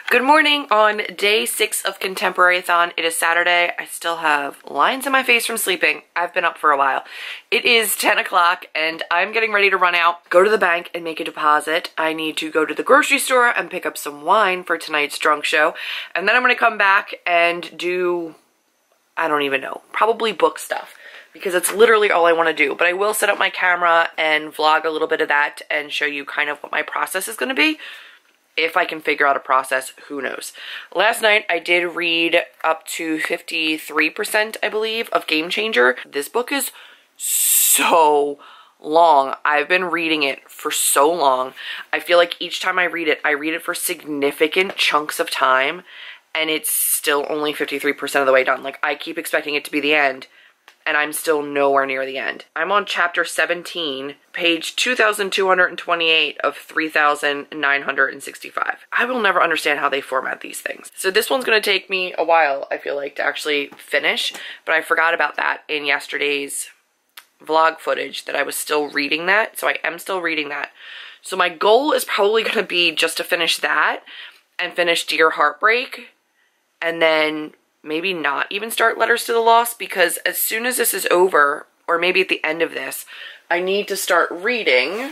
Good morning on day 6 of ContemporaryAthon. It is Saturday. I still have lines in my face from sleeping. I've been up for a while. It is 10 o'clock and I'm getting ready to run out, go to the bank and make a deposit. I need to go to the grocery store and pick up some wine for tonight's drunk show. And then I'm going to come back and do, I don't even know, probably book stuff, because it's literally all I want to do. But I will set up my camera and vlog a little bit of that and show you kind of what my process is going to be. If I can figure out a process, who knows. Last night I did read up to 53%, I believe, of Game Changer. This book is so long. I've been reading it for so long. I feel like each time I read it for significant chunks of time, and it's still only 53% of the way done. Like, I keep expecting it to be the end, and I'm still nowhere near the end. I'm on chapter 17, page 2,228 of 3,965. I will never understand how they format these things. So this one's gonna take me a while, I feel like, to actually finish, but I forgot about that in yesterday's vlog footage, that I was still reading that, so I am still reading that. So my goal is probably gonna be just to finish that, and finish Dear Heartbreak, and then maybe not even start Letters to the Lost, because as soon as this is over, or maybe at the end of this, I need to start reading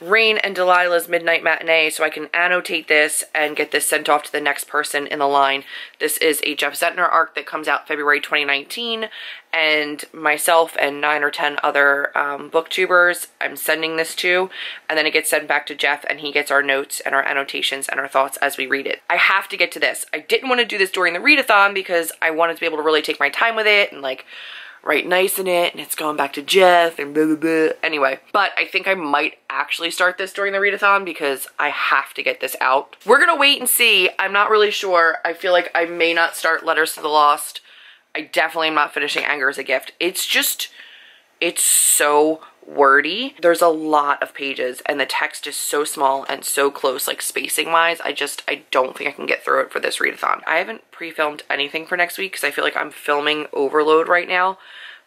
Rain and Delilah's Midnight Matinee so I can annotate this and get this sent off to the next person in the line. This is a Jeff Zentner arc that comes out February 2019, and myself and 9 or 10 other booktubers I'm sending this to, and then it gets sent back to Jeff and he gets our notes and our annotations and our thoughts as we read it. I have to get to this. I didn't want to do this during the readathon because I wanted to be able to really take my time with it and like write nice in it, and it's going back to Jeff and blah blah blah. Anyway, but I think I might actually start this during the readathon because I have to get this out. We're gonna wait and see. I'm not really sure. I feel like I may not start Letters to the Lost. I definitely am not finishing Anger is a Gift. It's just, it's so wordy. There's a lot of pages and the text is so small and so close, like spacing wise. I don't think I can get through it for this readathon. I haven't pre-filmed anything for next week because I feel like I'm filming overload right now,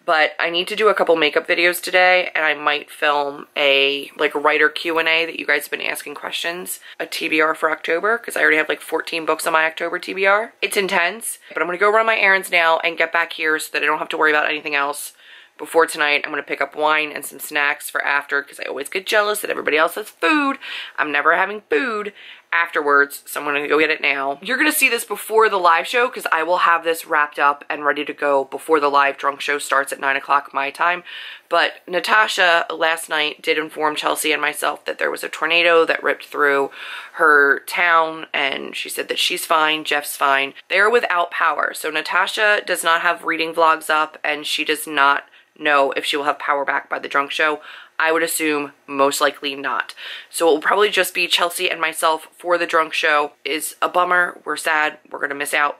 but I need to do a couple makeup videos today, and I might film a like writer Q&A that you guys have been asking questions, a TBR for October, because I already have like 14 books on my October TBR. It's intense, but I'm gonna go run my errands now and get back here so that I don't have to worry about anything else. Before tonight, I'm going to pick up wine and some snacks for after, because I always get jealous that everybody else has food. I'm never having food afterwards, so I'm going to go get it now. You're going to see this before the live show, because I will have this wrapped up and ready to go before the live drunk show starts at 9 o'clock my time. But Natasha last night did inform Chelsea and myself that there was a tornado that ripped through her town, and she said that she's fine, Jeff's fine. They're without power, so Natasha does not have reading vlogs up, and she does not know if she will have power back by the drunk show. I would assume most likely not. So it will probably just be Chelsea and myself for the drunk show. Is a bummer. We're sad. We're gonna miss out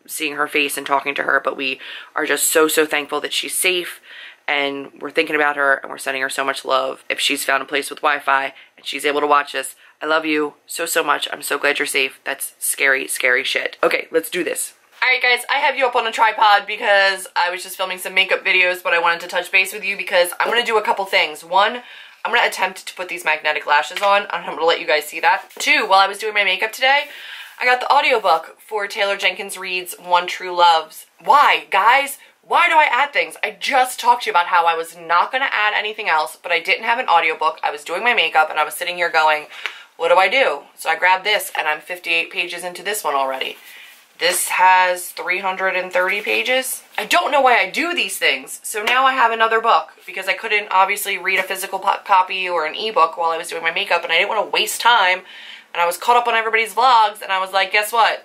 seeing her face and talking to her, but we are just so thankful that she's safe, and we're thinking about her and we're sending her so much love. If she's found a place with Wi-Fi and she's able to watch this, I love you so much. I'm so glad you're safe. That's scary shit. Okay, let's do this. Alright guys, I have you up on a tripod because I was just filming some makeup videos, but I wanted to touch base with you because I'm going to do a couple things. One, I'm going to attempt to put these magnetic lashes on, and I'm going to let you guys see that. Two, while I was doing my makeup today, I got the audiobook for Taylor Jenkins Reid's One True Loves. Why, guys? Why do I add things? I just talked to you about how I was not going to add anything else, but I didn't have an audiobook. I was doing my makeup, and I was sitting here going, what do I do? So I grabbed this, and I'm 58 pages into this one already. This has 330 pages. I don't know why I do these things. So now I have another book because I couldn't obviously read a physical copy or an ebook while I was doing my makeup, and I didn't want to waste time. And I was caught up on everybody's vlogs, and I was like, guess what?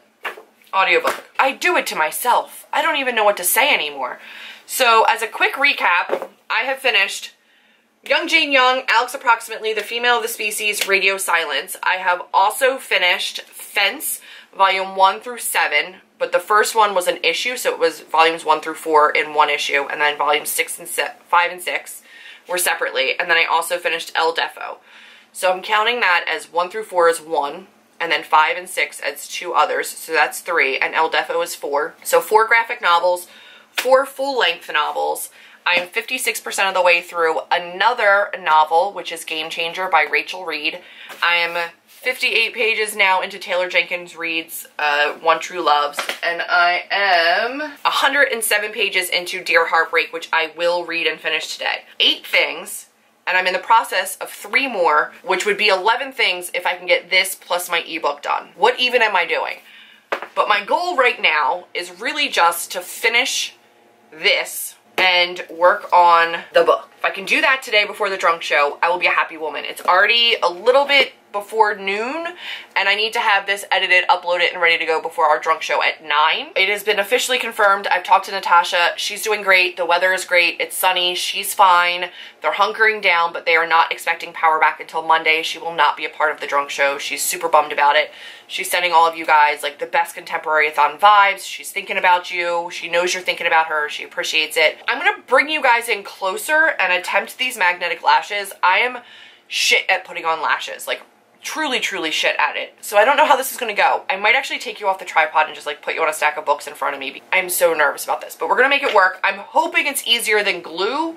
Audiobook. I do it to myself. I don't even know what to say anymore. So as a quick recap, I have finished Young Jane Young, Alex Approximately, The Female of the Species, Radio Silence. I have also finished Fence, Volume 1 through 7, but the first one was an issue, so it was volumes 1 through 4 in one issue, and then volumes 5 and 6 were separately, and then I also finished El Defo. So I'm counting that as 1 through 4 as 1, and then 5 and 6 as 2 others, so that's 3, and El Defo is 4. So 4 graphic novels, 4 full-length novels. I am 56% of the way through another novel, which is Game Changer by Rachel Reed. I am 58 pages now into Taylor Jenkins Reid's One True Loves, and I am 107 pages into Dear Heartbreak, which I will read and finish today. 8 things, and I'm in the process of 3 more, which would be 11 things if I can get this plus my ebook done. What even am I doing? But my goal right now is really just to finish this and work on the book. If I can do that today before the drunk show, I will be a happy woman. It's already a little bit before noon, and I need to have this edited, upload it, and ready to go before our drunk show at 9. It has been officially confirmed. I've talked to Natasha. She's doing great. The weather is great. It's sunny. She's fine. They're hunkering down, but they are not expecting power back until Monday. She will not be a part of the drunk show. She's super bummed about it. She's sending all of you guys like the best ContemporaryAthon vibes. She's thinking about you. She knows you're thinking about her. She appreciates it. I'm gonna bring you guys in closer and attempt these magnetic lashes. I am shit at putting on lashes. Like, truly shit at it. So I don't know how this is gonna go. I might actually take you off the tripod and just like put you on a stack of books in front of me. I'm so nervous about this, but we're gonna make it work. I'm hoping it's easier than glue,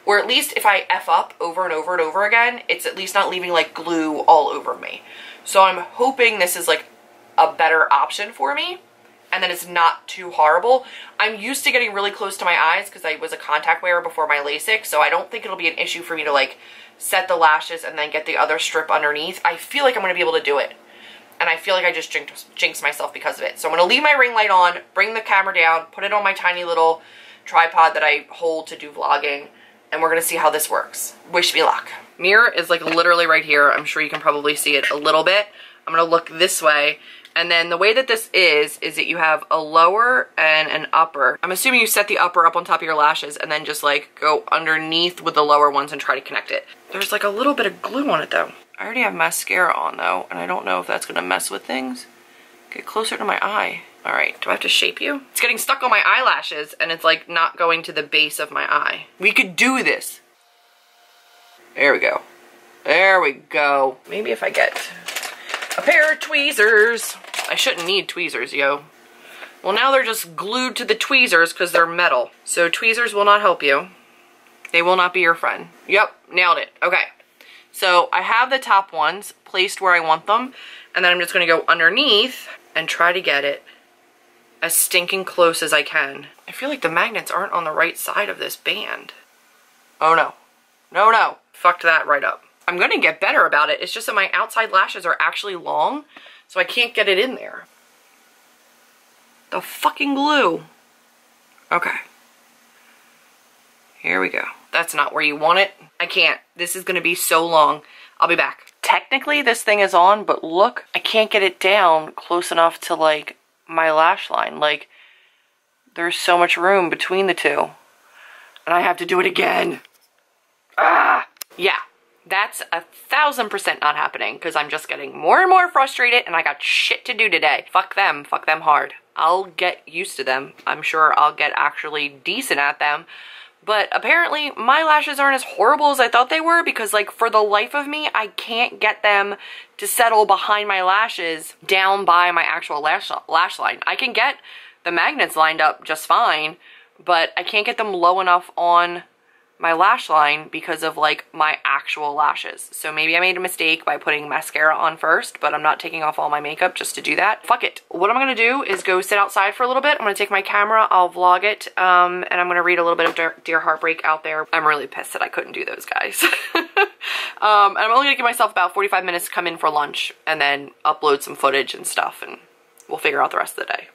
or at least if I F up over and over and over again, it's at least not leaving like glue all over me. So I'm hoping this is like a better option for me and that it's not too horrible. I'm used to getting really close to my eyes because I was a contact wearer before my LASIK, so I don't think it'll be an issue for me to like set the lashes and then get the other strip underneath. I feel like I'm going to be able to do it. And I feel like I just jinxed myself because of it. So I'm going to leave my ring light on, bring the camera down, put it on my tiny little tripod that I hold to do vlogging, and we're going to see how this works. Wish me luck. Mirror is like literally right here. I'm sure you can probably see it a little bit. I'm going to look this way. And then the way that this is that you have a lower and an upper. I'm assuming you set the upper up on top of your lashes and then just like go underneath with the lower ones and try to connect it. There's like a little bit of glue on it though. I already have mascara on though, and I don't know if that's gonna mess with things. Get closer to my eye. All right, do I have to shape you? It's getting stuck on my eyelashes and it's like not going to the base of my eye. We could do this. There we go. There we go. Maybe if I get a pair of tweezers. I shouldn't need tweezers, yo. Well, now they're just glued to the tweezers because they're metal. So tweezers will not help you. They will not be your friend. Yep, nailed it. Okay. So I have the top ones placed where I want them. And then I'm just going to go underneath and try to get it as stinking close as I can. I feel like the magnets aren't on the right side of this band. Oh no. No, no. Fucked that right up. I'm going to get better about it. It's just that my outside lashes are actually long, so I can't get it in there. The fucking glue. Okay. Here we go. That's not where you want it. I can't. This is going to be so long. I'll be back. Technically, this thing is on, but look, I can't get it down close enough to, like, my lash line. Like, there's so much room between the two. And I have to do it again. Ah! Yeah. That's 1000% not happening because I'm just getting more and more frustrated and I got shit to do today. Fuck them hard. I'll get used to them. I'm sure I'll get actually decent at them. But apparently my lashes aren't as horrible as I thought they were because like for the life of me, I can't get them to settle behind my lashes down by my actual lash line. I can get the magnets lined up just fine, but I can't get them low enough on my lash line because of like my actual lashes. So maybe I made a mistake by putting mascara on first, but I'm not taking off all my makeup just to do that. Fuck it. What I'm gonna do is go sit outside for a little bit. I'm gonna take my camera, I'll vlog it, and I'm gonna read a little bit of Dear Heartbreak out there. I'm really pissed that I couldn't do those, guys. And I'm only gonna give myself about 45 minutes to come in for lunch and then upload some footage and stuff, and we'll figure out the rest of the day.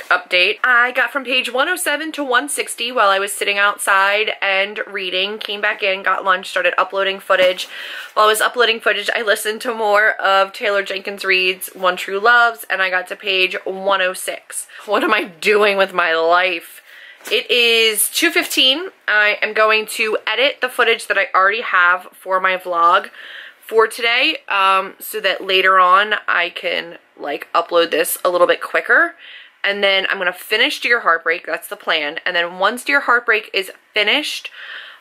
update. I got from page 107 to 160 while I was sitting outside and reading, came back in, got lunch, started uploading footage. While I was uploading footage, I listened to more of Taylor Jenkins Reid's One True Loves, and I got to page 106. What am I doing with my life? It is 2:15. I am going to edit the footage that I already have for my vlog for today, so that later on I can like upload this a little bit quicker. And then I'm gonna finish Dear Heartbreak, that's the plan. And then once Dear Heartbreak is finished,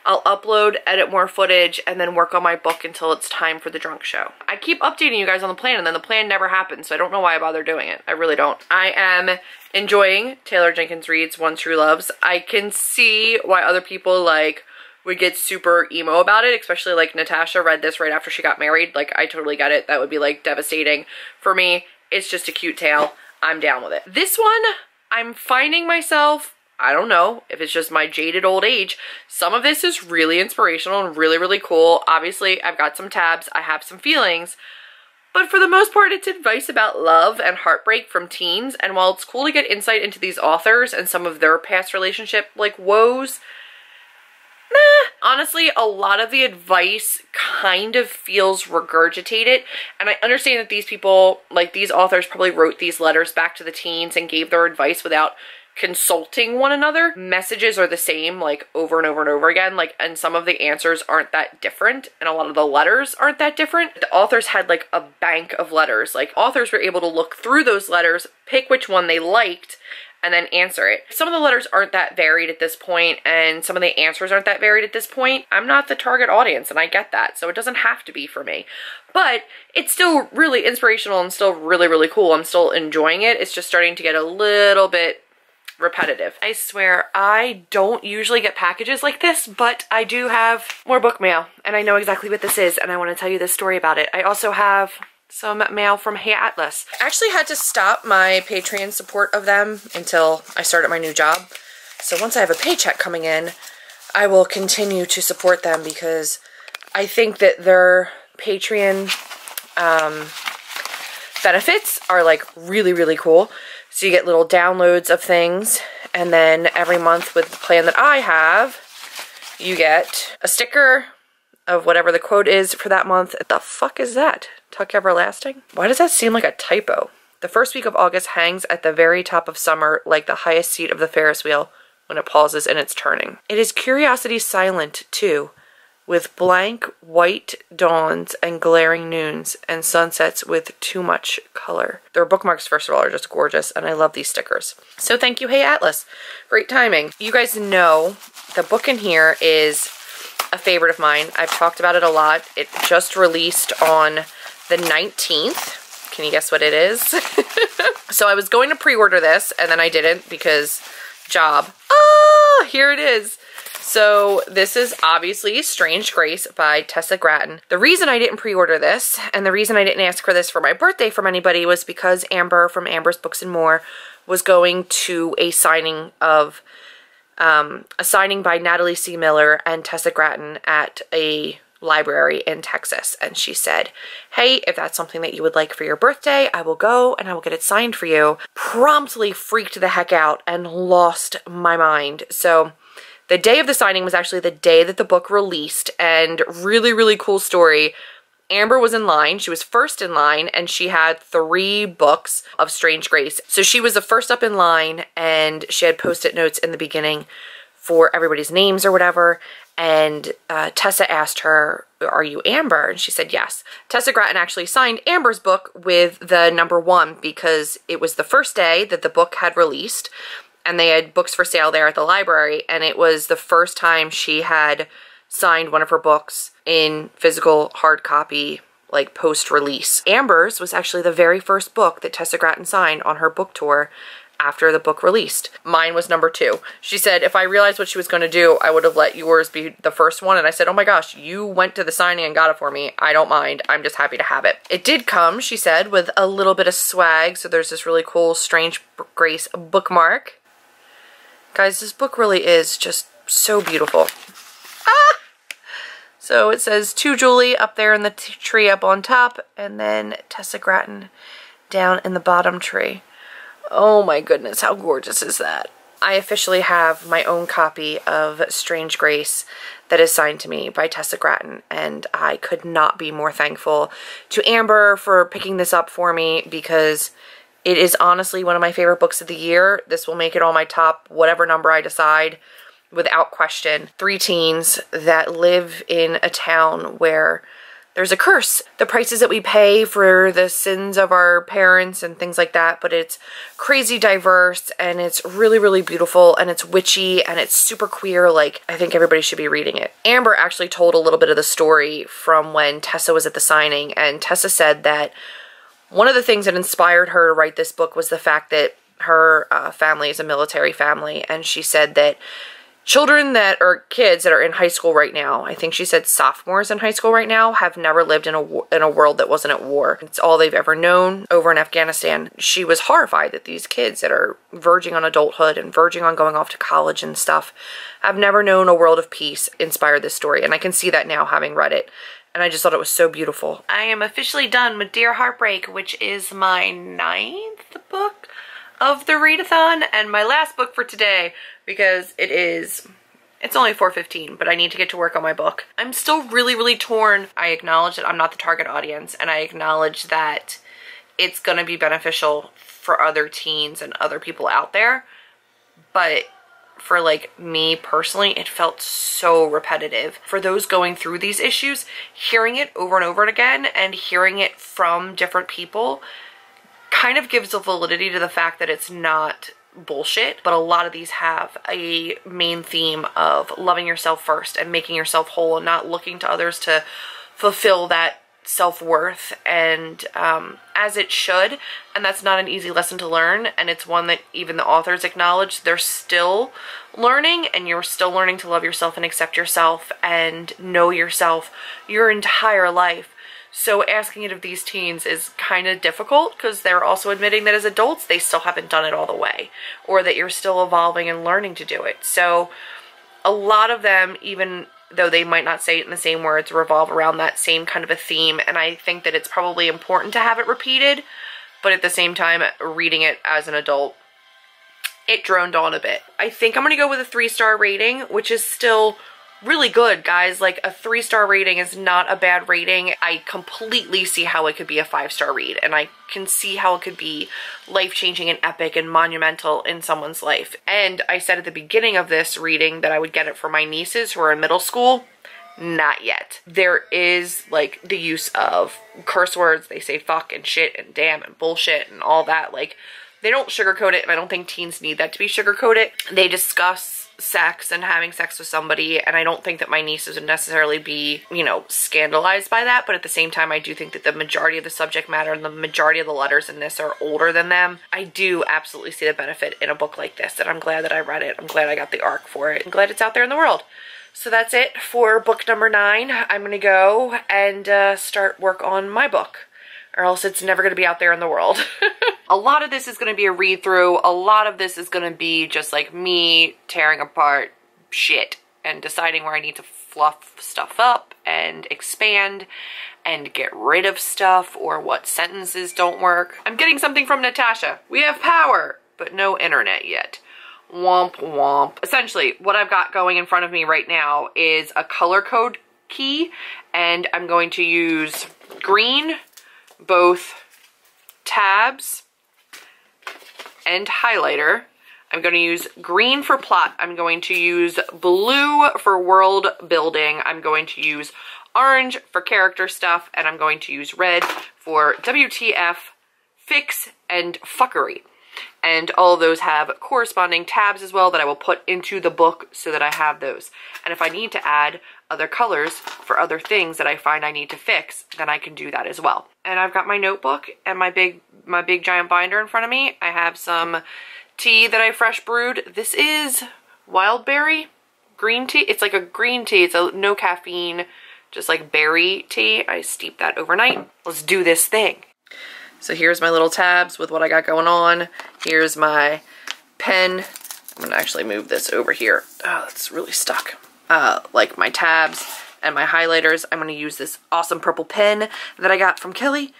I'll upload, edit more footage, and then work on my book until it's time for the drunk show. I keep updating you guys on the plan, and then the plan never happens, so I don't know why I bother doing it. I really don't. I am enjoying Taylor Jenkins Reid's One True Loves. I can see why other people like would get super emo about it, especially like Natasha read this right after she got married. Like, I totally get it. That would be like devastating. For me, it's just a cute tale. I'm down with it. This one, I'm finding myself, I don't know if it's just my jaded old age, some of this is really inspirational and really, really cool. Obviously, I've got some tabs, I have some feelings, but for the most part, it's advice about love and heartbreak from teens. And while it's cool to get insight into these authors and some of their past relationship like woes, honestly, a lot of the advice kind of feels regurgitated. And I understand that these people, like these authors, probably wrote these letters back to the teens and gave their advice without consulting one another. Messages are the same, like over and over and over again, like, and some of the answers aren't that different, and a lot of the letters aren't that different. The authors had like a bank of letters. Like, authors were able to look through those letters, pick which one they liked, and then answer it. Some of the letters aren't that varied at this point, and some of the answers aren't that varied at this point. I'm not the target audience, and I get that, so it doesn't have to be for me. But it's still really inspirational and still really, really cool. I'm still enjoying it. It's just starting to get a little bit repetitive. I swear, I don't usually get packages like this, but I do have more book mail, and I know exactly what this is, and I want to tell you this story about it. I also have some mail from Hey Atlas. I actually had to stop my Patreon support of them until I started my new job. So once I have a paycheck coming in, I will continue to support them because I think that their Patreon benefits are like really, really cool. So you get little downloads of things, and then every month with the plan that I have, you get a sticker of whatever the quote is for that month. The fuck is that? Tuck Everlasting? Why does that seem like a typo? The first week of August hangs at the very top of summer like the highest seat of the Ferris wheel when it pauses in its turning. It is curiosity silent, too, with blank white dawns and glaring noons and sunsets with too much color. Their bookmarks, first of all, are just gorgeous, and I love these stickers. So thank you, Hey Atlas. Great timing. You guys know the book in here is a favorite of mine. I've talked about it a lot. It just released on the 19th. Can you guess what it is? So I was going to pre-order this, and then I didn't because job. Ah, here it is. So this is obviously Strange Grace by Tessa Gratton. The reason I didn't pre-order this, and the reason I didn't ask for this for my birthday from anybody, was because Amber from Amber's Books and More was going to a signing of by Natalie C. Miller and Tessa Gratton at a library in Texas, and she said, hey, if that's something that you would like for your birthday, I will go and I will get it signed for you. Promptly freaked the heck out and lost my mind. So the day of the signing was actually the day that the book released, and really, really cool story. Amber was in line. She was first in line, and she had 3 books of Strange Grace. So she was the first up in line, and she had Post-it notes in the beginning for everybody's names or whatever. And Tessa asked her, are you Amber? And she said yes. Tessa Gratton actually signed Amber's book with the number 1 because it was the first day that the book had released, and they had books for sale there at the library, and it was the first time she had signed one of her books in physical hard copy, like post-release. Amber's was actually the very first book that Tessa Gratton signed on her book tour after the book released. Mine was number 2. She said, if I realized what she was going to do, I would have let yours be the first one. And I said, oh my gosh, you went to the signing and got it for me. I don't mind. I'm just happy to have it. It did come, she said, with a little bit of swag. So there's this really cool Strange Grace bookmark. Guys, this book really is just so beautiful. Ah! So it says, to Julie up there in the tree up on top, and then Tessa Gratton down in the bottom tree. Oh my goodness, how gorgeous is that? I officially have my own copy of Strange Grace that is signed to me by Tessa Gratton, and I could not be more thankful to Amber for picking this up for me, because it is honestly one of my favorite books of the year. This will make it on my top, whatever number I decide, without question. 3 teens that live in a town where there's a curse. The prices that we pay for the sins of our parents and things like that, but it's crazy diverse, and it's really, really beautiful, and it's witchy, and it's super queer. Like, I think everybody should be reading it. Amber actually told a little bit of the story from when Tessa was at the signing, and Tessa said that one of the things that inspired her to write this book was the fact that her family is a military family, and she said that children that are kids that are in high school right now, I think she said sophomores in high school right now, have never lived in a world that wasn't at war. It's all they've ever known over in Afghanistan. She was horrified that these kids that are verging on adulthood and verging on going off to college and stuff have never known a world of peace. Inspired this story, and I can see that now having read it. And I just thought it was so beautiful. I am officially done with Dear Heartbreak, which is my 9th book of the readathon, and my last book for today, because it's only 4:15, but I need to get to work on my book. I'm still really, really torn. I acknowledge that I'm not the target audience, and I acknowledge that it's gonna be beneficial for other teens and other people out there, but for like me personally, it felt so repetitive. For those going through these issues, hearing it over and over again and hearing it from different people kind of gives a validity to the fact that it's not bullshit. But a lot of these have a main theme of loving yourself first and making yourself whole and not looking to others to fulfill that self-worth, and as it should. And that's not an easy lesson to learn, and it's one that even the authors acknowledge they're still learning, and you're still learning to love yourself and accept yourself and know yourself your entire life. So asking it of these teens is kind of difficult, because they're also admitting that as adults they still haven't done it all the way, or that you're still evolving and learning to do it. So a lot of them, even though they might not say it in the same words, revolve around that same kind of a theme, and I think that it's probably important to have it repeated, but at the same time, reading it as an adult, it droned on a bit. I think I'm gonna go with a 3-star rating, which is still really good, guys. Like, a 3-star rating is not a bad rating. I completely see how it could be a 5-star read, and I can see how it could be life-changing and epic and monumental in someone's life. And I said at the beginning of this reading that I would get it for my nieces who are in middle school. Not yet. There is like the use of curse words. They say fuck and shit and damn and bullshit and all that. Like, they don't sugarcoat it, and I don't think teens need that to be sugarcoated. They discuss sex and having sex with somebody, and I don't think that my nieces would necessarily be, you know, scandalized by that, but at the same time, I do think that the majority of the subject matter and the majority of the letters in this are older than them. I do absolutely see the benefit in a book like this, and I'm glad that I read it. I'm glad I got the arc for it. I'm glad it's out there in the world. So that's it for book number 9. I'm gonna go and start work on my book, or else it's never going to be out there in the world. A lot of this is going to be a read-through. A lot of this is going to be just like me tearing apart shit and deciding where I need to fluff stuff up and expand and get rid of stuff, or what sentences don't work. I'm getting something from Natasha. We have power, but no internet yet. Womp womp. Essentially, what I've got going in front of me right now is a color code key, and I'm going to use green, both tabs and highlighter. I'm going to use green for plot. I'm going to use blue for world building. I'm going to use orange for character stuff, and I'm going to use red for WTF, fix, and fuckery. And all of those have corresponding tabs as well that I will put into the book so that I have those. And if I need to add other colors for other things that I find I need to fix, then I can do that as well. And I've got my notebook and my big giant binder in front of me. I have some tea that I fresh brewed. This is wild berry green tea. It's like a green tea. It's a no caffeine, just like berry tea. I steep that overnight. Let's do this thing. So here's my little tabs with what I got going on. Here's my pen. I'm gonna actually move this over here. Oh, it's really stuck. Like my tabs and my highlighters. I'm gonna use this awesome purple pen that I got from Kelly.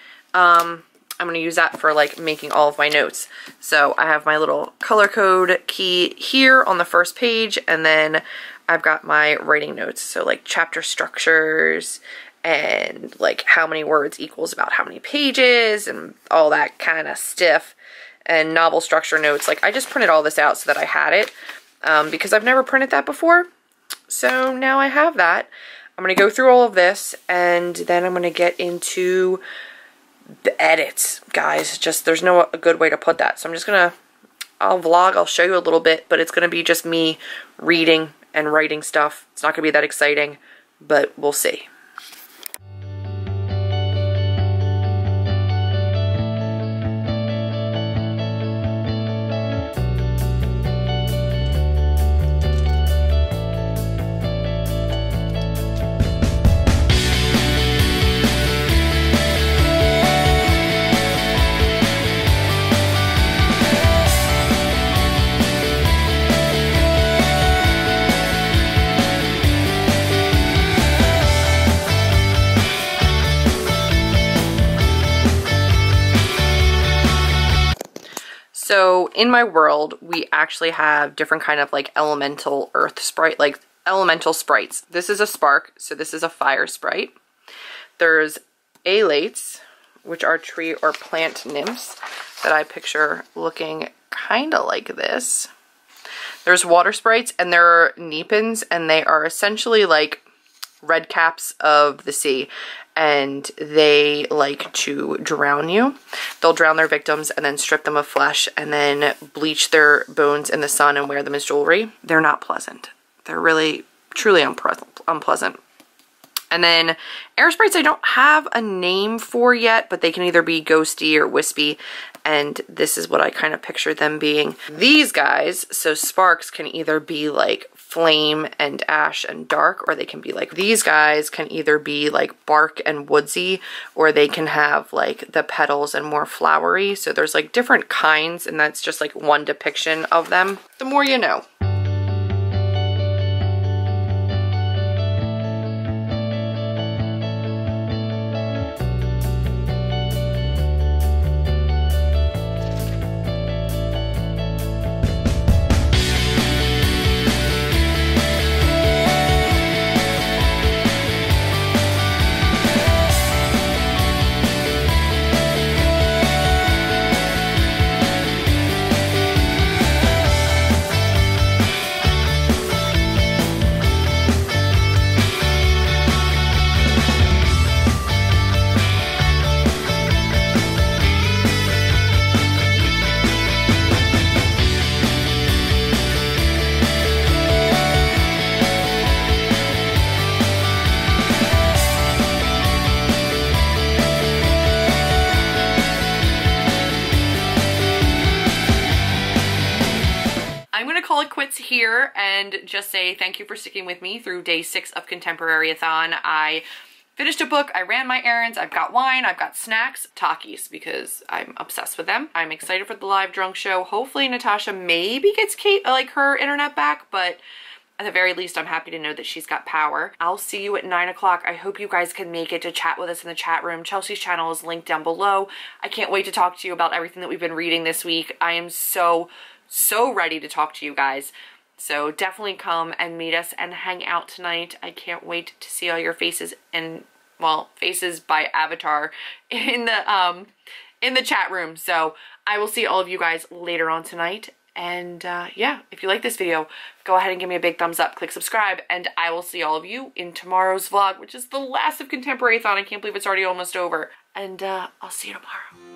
I'm going to use that for like making all of my notes. So I have my little color code key here on the first page, and then I've got my writing notes. So like chapter structures and like how many words equals about how many pages and all that kind of stuff. And novel structure notes. Like I just printed all this out so that I had it because I've never printed that before. So now I have that. I'm going to go through all of this, and then I'm going to get into the edits, guys. Just there's no a good way to put that. So I'm just going to, I'll vlog, I'll show you a little bit, but it's going to be just me reading and writing stuff. It's not going to be that exciting, but we'll see. So in my world, we actually have different kind of like elemental earth sprite, like elemental sprites. This is a spark, so this is a fire sprite. There's alates, which are tree or plant nymphs that I picture looking kind of like this. There's water sprites, and there are Nepins, and they are essentially like red caps of the sea, and they like to drown you. They'll drown their victims and then strip them of flesh and then bleach their bones in the sun and wear them as jewelry. They're not pleasant. They're really, truly unpleasant. And then air sprites I don't have a name for yet, but they can either be ghosty or wispy, and this is what I kind of picture them being. These guys, so sparks, can either be like flame and ash and dark, or they can be like, these guys can either be like bark and woodsy, or they can have like the petals and more flowery. So there's like different kinds, and that's just like one depiction of them. The more you know. Call it quits here and just say thank you for sticking with me through day 6 of ContemporaryAthon. I finished a book, I ran my errands, I've got wine, I've got snacks, Takis, because I'm obsessed with them. I'm excited for the live drunk show. Hopefully Natasha maybe gets Kate, like her internet back, but at the very least, I'm happy to know that she's got power. I'll see you at 9 o'clock. I hope you guys can make it to chat with us in the chat room. Chelsea's channel is linked down below. I can't wait to talk to you about everything that we've been reading this week. I am so ready to talk to you guys. So definitely come and meet us and hang out tonight. I can't wait to see all your faces, and well, faces by avatar in the chat room. So I will see all of you guys later on tonight. And yeah, if you like this video, go ahead and give me a big thumbs up, click subscribe, and I will see all of you in tomorrow's vlog, which is the last of ContemporaryAthon. I can't believe it's already almost over. And I'll see you tomorrow.